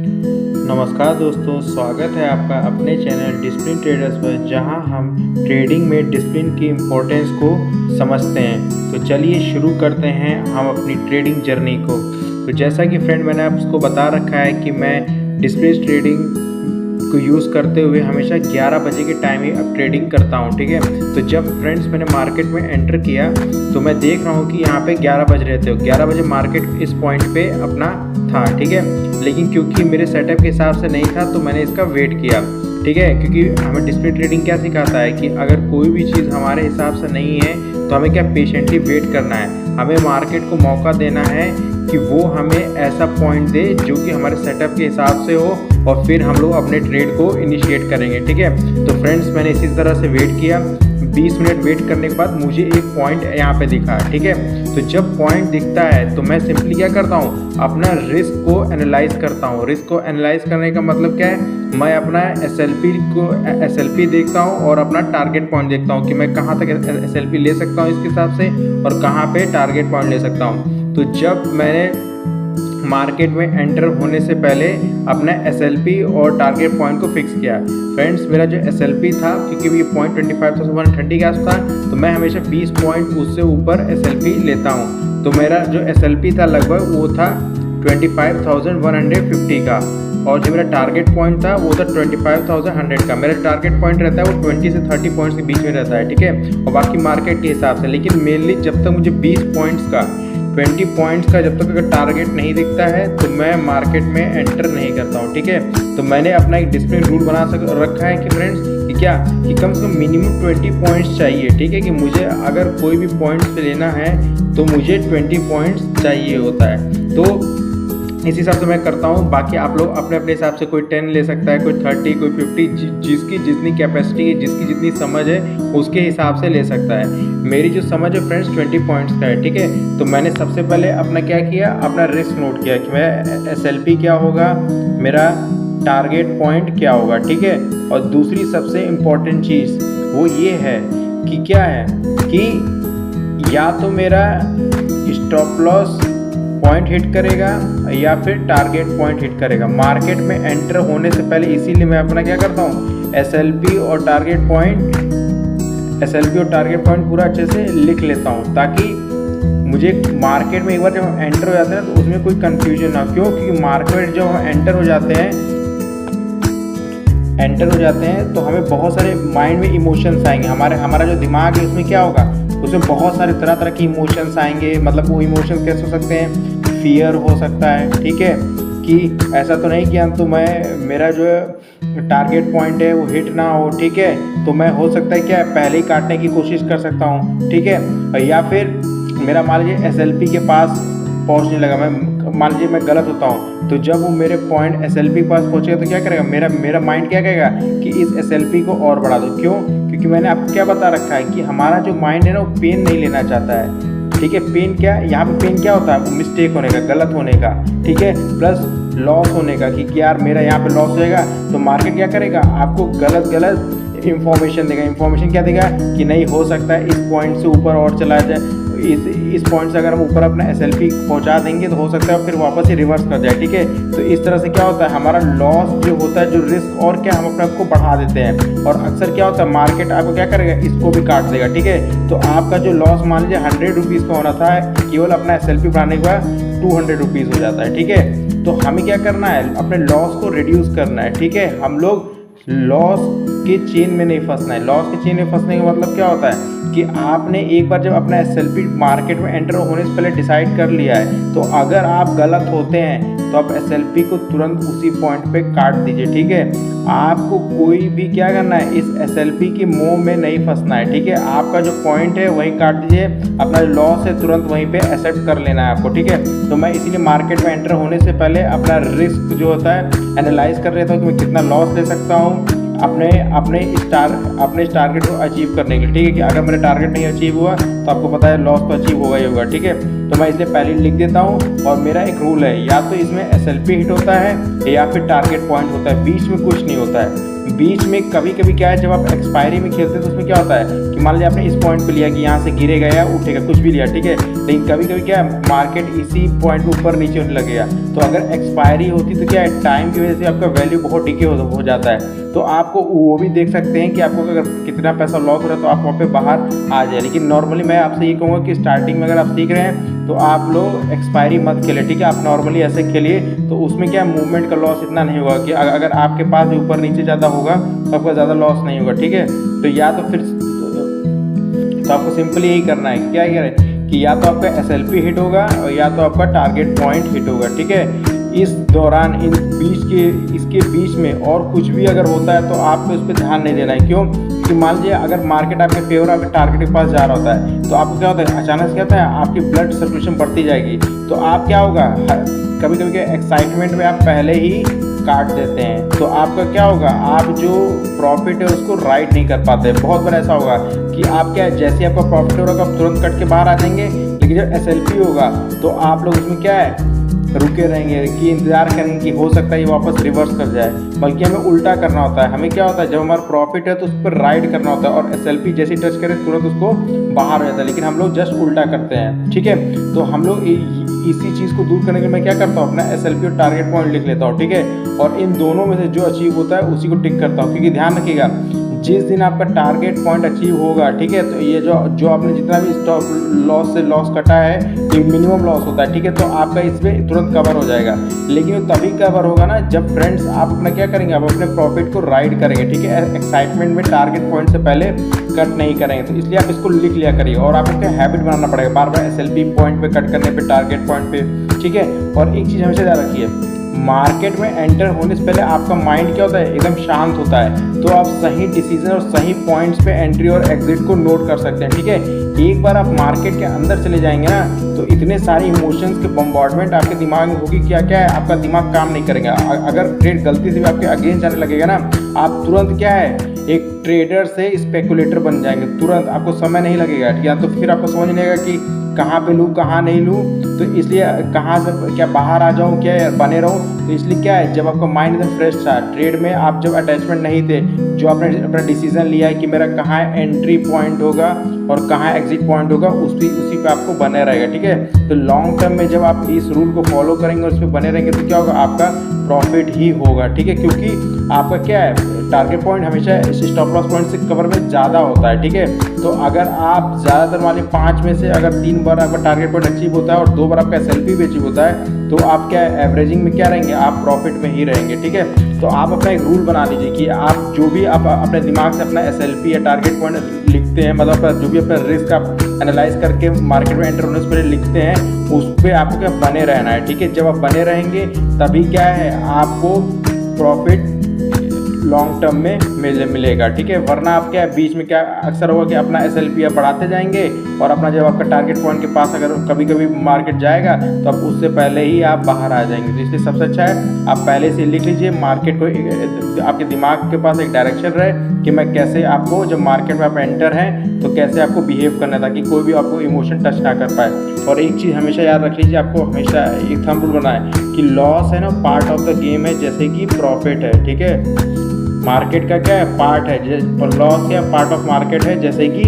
नमस्कार दोस्तों, स्वागत है आपका अपने चैनल डिसिप्लिन ट्रेडर्स पर, जहां हम ट्रेडिंग में डिसिप्लिन की इम्पोर्टेंस को समझते हैं। तो चलिए शुरू करते हैं हम अपनी ट्रेडिंग जर्नी को। तो जैसा कि फ्रेंड मैंने आपको बता रखा है कि मैं डिसिप्लिन ट्रेडिंग को यूज़ करते हुए हमेशा 11 बजे के टाइम ही अब ट्रेडिंग करता हूँ, ठीक है। तो जब फ्रेंड्स मैंने मार्केट में एंटर किया तो मैं देख रहा हूँ कि यहाँ पे 11 बज रहे थे। 11 बजे मार्केट इस पॉइंट पे अपना था, ठीक है। लेकिन क्योंकि मेरे सेटअप के हिसाब से नहीं था तो मैंने इसका वेट किया, ठीक है। क्योंकि हमें डिसिप्लिन ट्रेडिंग क्या सिखाता है कि अगर कोई भी चीज़ हमारे हिसाब से नहीं है तो हमें क्या पेशेंटली वेट करना है। हमें मार्केट को मौका देना है कि वो हमें ऐसा पॉइंट दे जो कि हमारे सेटअप के हिसाब से हो, और फिर हम लोग अपने ट्रेड को इनिशिएट करेंगे, ठीक है। तो फ्रेंड्स मैंने इसी तरह से वेट किया। 20 मिनट वेट करने के बाद मुझे एक पॉइंट यहाँ पे दिखा, ठीक है। तो जब पॉइंट दिखता है तो मैं सिंपली क्या करता हूँ, अपना रिस्क को एनालाइज करता हूँ। रिस्क को एनालाइज करने का मतलब क्या है, मैं अपना एसएलपी देखता हूँ और अपना टारगेट पॉइंट देखता हूँ कि मैं कहाँ तक एसएलपी ले सकता हूँ इसके हिसाब से और कहाँ पे टारगेट पॉइंट ले सकता हूँ। तो जब मैंने मार्केट में एंटर होने से पहले अपना एसएलपी और टारगेट पॉइंट को फिक्स किया। फ्रेंड्स मेरा जो एसएलपी था, क्योंकि ये पॉइंट 25,130 के आस था, तो मैं हमेशा 20 पॉइंट उससे ऊपर एसएलपी लेता हूँ। तो मेरा जो एसएलपी था लगभग वो था 25,150 का, और जो मेरा टारगेट पॉइंट था वो था 25,100 का। मेरा टारगेट पॉइंट रहता है वो 20 से 30 पॉइंट्स के बीच में रहता है, ठीक है, और बाकी मार्केट के हिसाब से। लेकिन मेनली जब तक मुझे 20 पॉइंट्स का 20 पॉइंट्स का जब तक अगर टारगेट नहीं दिखता है तो मैं मार्केट में एंटर नहीं करता हूँ, ठीक है। तो मैंने अपना एक डिसिप्लिन रूल बना रखा है कि फ्रेंड्स कि क्या कि कम से कम मिनिमम 20 पॉइंट्स चाहिए, ठीक है। कि मुझे अगर कोई भी पॉइंट्स पे लेना है तो मुझे 20 पॉइंट्स चाहिए होता है। तो इस हिसाब से मैं करता हूँ। बाकी आप लोग अपने अपने हिसाब से, कोई 10 ले सकता है, कोई 30, कोई 50, जिसकी जितनी कैपेसिटी है, जिसकी जितनी समझ है उसके हिसाब से ले सकता है। मेरी जो समझ है फ्रेंड्स 20 पॉइंट्स का है, ठीक है। तो मैंने सबसे पहले अपना क्या किया, अपना रिस्क नोट किया कि मैं एसएलपी क्या होगा, मेरा टारगेट पॉइंट क्या होगा, ठीक है। और दूसरी सबसे इम्पॉर्टेंट चीज़ वो ये है कि क्या है कि या तो मेरा स्टॉप लॉस पॉइंट हिट करेगा या फिर टारगेट पॉइंट हिट करेगा मार्केट में एंटर होने से पहले। इसीलिए मैं अपना क्या करता हूँ, एसएलपी और टारगेट पॉइंट पूरा अच्छे से लिख लेता हूँ, ताकि मुझे मार्केट में एक बार जब हम एंटर हो जाते हैं तो उसमें कोई कंफ्यूजन ना। क्यों? क्योंकि मार्केट जब हम एंटर हो जाते हैं तो हमें बहुत सारे माइंड में इमोशंस आएंगे। हमारा जो दिमाग है उसमें क्या होगा, उसमें बहुत सारे तरह तरह के इमोशंस आएंगे। मतलब वो इमोशंस कैसे हो सकते हैं, फियर हो सकता है, ठीक है, कि ऐसा तो नहीं कि तो मेरा जो टारगेट पॉइंट है वो हिट ना हो, ठीक है। तो मैं हो सकता है क्या पहले ही काटने की कोशिश कर सकता हूँ, ठीक है। या फिर मेरा मान लीजिए एसएलपी के पास पहुँचने लगा, मैं मान लीजिए मैं गलत होता हूँ, तो जब वो मेरे पॉइंट एसएलपी के पास पहुँचेगा तो क्या करेगा, मेरा माइंड क्या कहेगा कि इस एसएलपी को और बढ़ा दो। क्यों? क्योंकि मैंने आपको क्या बता रखा है कि हमारा जो माइंड है ना वो पेन नहीं लेना चाहता है, ठीक है। पेन क्या, यहाँ पे पेन क्या होता है, मिस्टेक होने का, गलत होने का, ठीक है, प्लस लॉस होने का कि यार मेरा यहाँ पे लॉस होएगा। तो मार्केट क्या करेगा, आपको गलत इंफॉर्मेशन देगा। इंफॉर्मेशन क्या देगा कि नहीं हो सकता है इस पॉइंट से ऊपर और चला जाए, इस पॉइंट से अगर हम ऊपर अपना एसएलपी पहुंचा देंगे तो हो सकता है फिर वापस ही रिवर्स कर जाए, ठीक है। तो इस तरह से क्या होता है, हमारा लॉस जो होता है, जो रिस्क और क्या हम अपने आप को बढ़ा देते हैं। और अक्सर क्या होता है, मार्केट आपको क्या करेगा, इसको भी काट देगा, ठीक है। तो आपका जो लॉस मान लीजिए 100 रुपीज़ का होना था, केवल अपना एसएलपी बढ़ाने के बाद 200 रुपीज़ हो जाता है, ठीक है। तो हमें क्या करना है, अपने लॉस को रिड्यूस करना है, ठीक है। हम लोग लॉस के चेन में नहीं फंसना है। लॉस के चेन में फंसने का मतलब क्या होता है कि आपने एक बार जब अपना एसएलपी मार्केट में एंटर होने से पहले डिसाइड कर लिया है, तो अगर आप गलत होते हैं तो आप एसएलपी को तुरंत उसी पॉइंट पे काट दीजिए, ठीक है। आपको कोई भी क्या करना है, इस एसएलपी के मोह में नहीं फंसना है, ठीक है। आपका जो पॉइंट है वहीं काट दीजिए, अपना जो लॉस है तुरंत वहीं पे एक्सेप्ट कर लेना है आपको, ठीक है। तो मैं इसीलिए मार्केट में एंटर होने से पहले अपना रिस्क जो होता है एनालाइज कर लेता हूँ कि मैं कितना लॉस ले सकता हूँ अपने इस टारगेट को अचीव करने के लिए, ठीक है। कि अगर मेरा टारगेट नहीं अचीव हुआ तो आपको पता है लॉस तो अचीव होगा ही होगा, ठीक है। तो मैं इसलिए पहले लिख देता हूँ। और मेरा एक रूल है, या तो इसमें एसएलपी हिट होता है या फिर टारगेट पॉइंट होता है, बीच में कुछ नहीं होता है। बीच में कभी कभी क्या है, जब आप एक्सपायरी में खेलते हैं तो उसमें क्या होता है कि मान लीजिए आपने इस पॉइंट पे लिया कि यहाँ से गिरेगा या उठेगा, कुछ भी लिया, ठीक है, लेकिन कभी कभी क्या है मार्केट इसी पॉइंट पे ऊपर नीचे होने लगेगा। तो अगर एक्सपायरी होती तो क्या है, टाइम की वजह से आपका वैल्यू बहुत डिके हो जाता है। तो आपको वो भी देख सकते हैं कि आपको अगर कितना पैसा लॉस हो रहा है तो आप वहाँ पे बाहर आ जाए। लेकिन नॉर्मली मैं आपसे ये कहूँगा कि स्टार्टिंग में अगर आप सीख रहे हैं तो आप लोग एक्सपायरी मत खेले, ठीक है। आप नॉर्मली ऐसे खेलिए तो उसमें क्या मूवमेंट का लॉस इतना नहीं होगा कि अगर आपके पास ऊपर नीचे ज़्यादा होगा तो आपका ज़्यादा लॉस नहीं होगा, ठीक है। तो या तो फिर तो आपको सिंपल यही करना है, क्या करें कि या तो आपका SLP हिट होगा और या तो आपका टारगेट पॉइंट हिट होगा, ठीक है। इस दौरान इसके बीच में और कुछ भी अगर होता है तो आपको इस पर ध्यान नहीं देना है। क्यों कि मान लीजिए अगर मार्केट आपके फेवर आपके टारगेट के पास जा रहा होता है तो आपको क्या होता है, अचानक से क्या होता है आपकी ब्लड सर्कुलेशन बढ़ती जाएगी। तो आप क्या होगा, कभी कभी एक्साइटमेंट में आप पहले ही काट देते हैं तो आपका क्या होगा, आप जो प्रॉफिट है उसको राइट नहीं कर पाते। बहुत बार ऐसा होगा कि आप क्या जैसे आपका प्रॉफिट हो रहा होगा आप तुरंत कट के बाहर आ जाएंगे, लेकिन जब SLP होगा तो आप लोग उसमें क्या है रुके रहेंगे कि इंतज़ार करेंगे कि हो सकता है ये वापस रिवर्स कर जाए। बल्कि हमें उल्टा करना होता है। हमें क्या होता है, जब हमारा प्रॉफिट है तो उस पर राइड करना होता है और SLP जैसे टच करे तुरंत उसको बाहर हो जाता है, लेकिन हम लोग जस्ट उल्टा करते हैं, ठीक है। तो हम लोग इसी चीज़ को दूर करने के लिए मैं क्या करता हूँ, अपना SLP और टारगेट पॉइंट लिख लेता हूँ, ठीक है। और इन दोनों में से जो अचीव होता है उसी को टिक करता हूँ, क्योंकि ध्यान रखिएगा जिस दिन आपका टारगेट पॉइंट अचीव होगा, ठीक है, तो ये जो आपने जितना भी स्टॉप लॉस से लॉस कटा है ये मिनिमम लॉस होता है, ठीक है। तो आपका इसमें तुरंत कवर हो जाएगा। लेकिन वो तभी कवर होगा ना जब फ्रेंड्स आप अपना क्या करेंगे, आप अपने प्रॉफिट को राइड करेंगे, ठीक है। एक्साइटमेंट में टारगेट पॉइंट से पहले कट नहीं करेंगे। तो इसलिए आप इसको लिख लिया करिए और आपको क्या हैबिट बनाना पड़ेगा बार बार SLP पॉइंट पे कट करने पे, टारगेट पॉइंट पे, ठीक है। और एक चीज़ हमेशा याद रखिए, मार्केट में एंटर होने से पहले आपका माइंड क्या होता है, एकदम शांत होता है। तो आप सही डिसीजन और सही पॉइंट्स पे एंट्री और एग्जिट को नोट कर सकते हैं, ठीक है। एक बार आप मार्केट के अंदर चले जाएंगे ना तो इतने सारे इमोशंस के बम्बार्डमेंट आपके दिमाग में होगी, क्या क्या है आपका दिमाग काम नहीं करेगा। अगर ट्रेड गलती से भी आपके अगेंस्ट जाने लगेगा ना, आप तुरंत क्या है एक ट्रेडर से स्पेकुलेटर बन जाएंगे तुरंत, आपको समय नहीं लगेगा, या तो फिर आपको समझ नहीं आएगा कि कहाँ पे लूँ कहाँ नहीं लूँ। तो इसलिए कहाँ से क्या बाहर आ जाऊँ क्या बने रहूँ। तो इसलिए क्या है, जब आपका माइंड एकदम फ्रेश था, ट्रेड में आप जब अटैचमेंट नहीं थे, जो आपने अपना डिसीजन लिया है कि मेरा कहाँ एंट्री पॉइंट होगा और कहाँ एग्जिट पॉइंट होगा, उसी पे आपको बने रहेगा, ठीक है। तो लॉन्ग टर्म में जब आप इस रूल को फॉलो करेंगे और उस पर बने रहेंगे तो क्या होगा, आपका प्रॉफिट ही होगा, ठीक है। क्योंकि आपका क्या है टारगेट पॉइंट हमेशा स्टॉप लॉस पॉइंट से कवर में ज़्यादा होता है, ठीक है। तो अगर आप ज़्यादातर वाले 5 में से अगर 3 बार आपका टारगेट पॉइंट अचीव होता है और 2 बार आपका SLP भी अचीव होता है तो आप क्या एवरेजिंग में क्या रहेंगे, आप प्रॉफिट में ही रहेंगे, ठीक है। तो आप अपना एक रूल बना लीजिए कि आप जो भी आप अपने दिमाग से अपना SLP या टारगेट पॉइंट लिखते हैं, मतलब जो भी अपना रिस्क आप एनालाइज करके मार्केट में एंटर होने से पहले लिखते हैं, उस पर आपको क्या बने रहना है, ठीक है। जब आप बने रहेंगे तभी क्या है आपको प्रॉफिट लॉन्ग टर्म में मिलेगा, ठीक है। वरना आप क्या बीच में क्या अक्सर होगा कि अपना SLP आप बढ़ाते जाएंगे और अपना जब आपका टारगेट पॉइंट के पास अगर कभी कभी मार्केट जाएगा तो अब उससे पहले ही आप बाहर आ जाएंगे। तो इसलिए सबसे अच्छा है आप पहले से लिख लीजिए, मार्केट को आपके दिमाग के पास एक डायरेक्शन रहे कि मैं कैसे आपको जब मार्केट में आप एंटर हैं तो कैसे आपको बिहेव करना है ताकि कोई भी आपको इमोशन टच ना कर पाए। और एक चीज़ हमेशा याद रख लीजिए, आपको हमेशा एक थंब रूल बनाए कि लॉस है ना पार्ट ऑफ द गेम है जैसे कि प्रॉफिट है, ठीक है। मार्केट का क्या है पार्ट है और लॉस क्या पार्ट ऑफ मार्केट है जैसे कि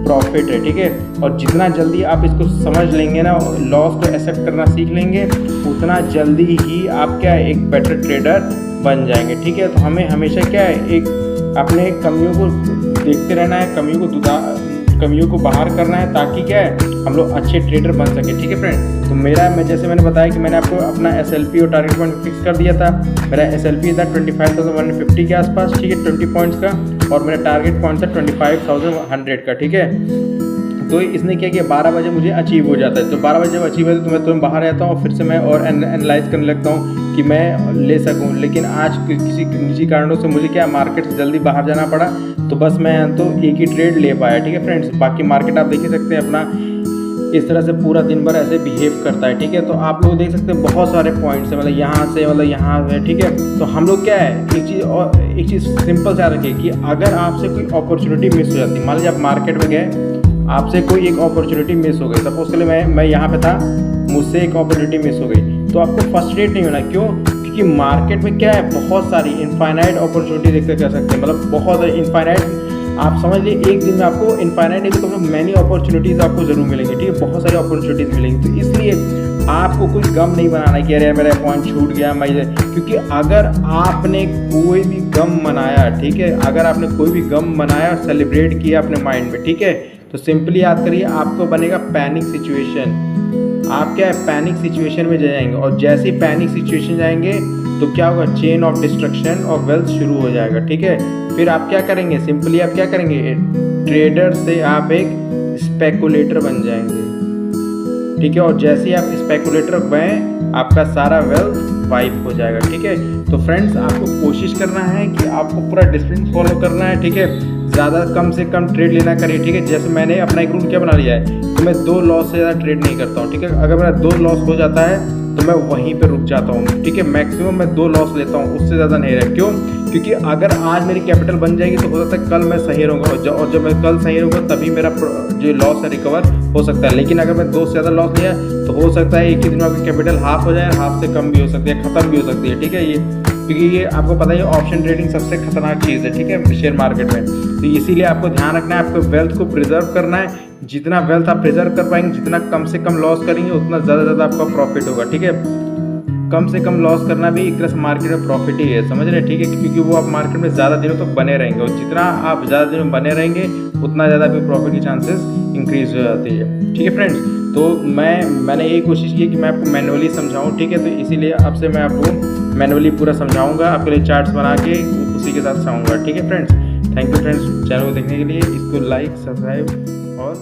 प्रॉफिट है, ठीक है। और जितना जल्दी आप इसको समझ लेंगे ना, लॉस को एक्सेप्ट करना सीख लेंगे, उतना जल्दी ही आप क्या है एक बेटर ट्रेडर बन जाएंगे, ठीक है। तो हमें हमेशा क्या है एक अपने कमियों को देखते रहना है, कमियों को बाहर करना है ताकि क्या है हम लोग अच्छे ट्रेडर बन सके, ठीक है फ्रेंड। तो मैं जैसे मैंने बताया कि मैंने आपको अपना SLP और टारगेट पॉइंट फिक्स कर दिया था। मेरा SLP था 25,150 के आसपास, ठीक है, 20 पॉइंट्स का, और मेरा टारगेट पॉइंट था 25,100 का, ठीक है। तो इसने क्या किया 12 बजे मुझे अचीव हो जाता है। तो 12 बजे जब अचीव होता है तो मैं तुरंत बाहर आता हूँ और फिर से मैं और एनालाइज करने लगता हूँ कि मैं ले सकूँ। लेकिन आज किसी निजी कारणों से मुझे क्या मार्केट से जल्दी बाहर जाना पड़ा, तो बस मैं तो एक ही ट्रेड ले पाया, ठीक है फ्रेंड्स। बाकी मार्केट आप देख ही सकते हैं अपना इस तरह से पूरा दिन भर ऐसे बिहेव करता है, ठीक है। तो आप लोग देख सकते हैं बहुत सारे पॉइंट्स हैं, मतलब यहाँ से, ठीक है। तो हम लोग क्या है एक चीज़ सिंपल से याद रखिए कि अगर आपसे कोई अपॉर्चुनिटी मिस हो जाती है, मान लीजिए आप मार्केट में गए, आपसे कोई एक अपॉर्चुनिटी मिस हो गई, सपोज के लिए मैं यहाँ पे था, मुझसे एक अपॉर्चुनिटी मिस हो गई, तो आपको फ्रस्ट्रेट नहीं होना। क्यों? क्योंकि क्योंकि मार्केट में क्या है, बहुत सारी इनफाइनाइट अपॉर्चुनिटी देखते कह सकते हैं, मतलब बहुत सारी इनफाइनाइट, आप समझ लीजिए एक दिन में आपको इनफाइनाइट नहीं तो मैनी अपॉर्चुनिटीज़ आपको ज़रूर मिलेंगी, ठीक है, बहुत सारी अपॉर्चुनिटीज़ मिलेंगी। तो इसलिए आपको कोई गम नहीं बनाना है कि अरे मेरा पॉइंट छूट गया मैं, क्योंकि अगर आपने कोई भी गम मनाया, ठीक है, अगर आपने कोई भी गम मनाया और सेलिब्रेट किया अपने माइंड में, ठीक है, तो सिंपली याद करिए आपको बनेगा पैनिक सिचुएशन। आप क्या है, पैनिक सिचुएशन में जाएंगे, और जैसे ही पैनिक सिचुएशन जाएंगे तो क्या होगा, chain of destruction of wealth शुरू हो जाएगा, ठीक है। फिर आप क्या करेंगे, सिंपली आप क्या करेंगे, ट्रेडर से आप एक स्पेकुलेटर बन जाएंगे, ठीक है, और जैसे ही आप स्पेकुलेटर बने आपका सारा वेल्थ वाइप हो जाएगा, ठीक है। तो फ्रेंड्स आपको कोशिश करना है कि आपको पूरा डिसिप्लिन फॉलो करना है, ठीक है, ज़्यादा कम से कम ट्रेड लेना करिए, ठीक है। जैसे मैंने अपना एक रूल क्या बना लिया है कि मैं 2 लॉस से ज़्यादा ट्रेड नहीं करता हूँ, ठीक है। अगर मेरा 2 लॉस हो जाता है तो मैं वहीं पे रुक जाता हूँ, ठीक है। मैक्सिमम मैं 2 लॉस लेता हूँ, उससे ज़्यादा नहीं रहा। क्यों? क्योंकि अगर आज मेरी कैपिटल बन जाएगी तो हो सकता है कल मैं सही रहूँगा, और जब मैं कल सही रहूँगा तभी मेरा जो लॉस है रिकवर हो सकता है। लेकिन अगर मैं 2 से ज़्यादा लॉस लिया तो हो सकता है एक ही दिन में आपकी कैपिटल हाफ हो जाए, हाफ से कम भी हो सकती है, ख़त्म भी हो सकती है, ठीक है। ये क्योंकि ये आपको पता है ऑप्शन ट्रेडिंग सबसे खतरनाक चीज़ है, ठीक है, शेयर मार्केट में। तो इसीलिए आपको ध्यान रखना है, आपको वेल्थ को प्रिजर्व करना है। जितना वेल्थ आप प्रिजर्व कर पाएंगे, जितना कम से कम लॉस करेंगे, उतना ज़्यादा आपका प्रॉफिट होगा, ठीक है। कम से कम लॉस करना भी एक तरह से मार्केट में प्रॉफिट ही है, समझ रहे हैं, ठीक है। क्योंकि वो आप मार्केट में ज़्यादा दिनों तक बने रहेंगे, और जितना आप ज़्यादा दिनों बने रहेंगे उतना ज़्यादा भी प्रॉफिट की चांसेस इंक्रीज हो जाती है, ठीक है फ्रेंड्स। तो मैंने यही कोशिश की कि मैं आपको मैनुअली समझाऊँ, ठीक है। तो इसीलिए आपसे मैं आपको मैनुअली पूरा समझाऊँगा, आपके लिए चार्ट्स बना के उसी के साथ समझाऊँगा, ठीक है friends. Thank you friends channel को देखने के लिए। इसको लाइक, सब्सक्राइब और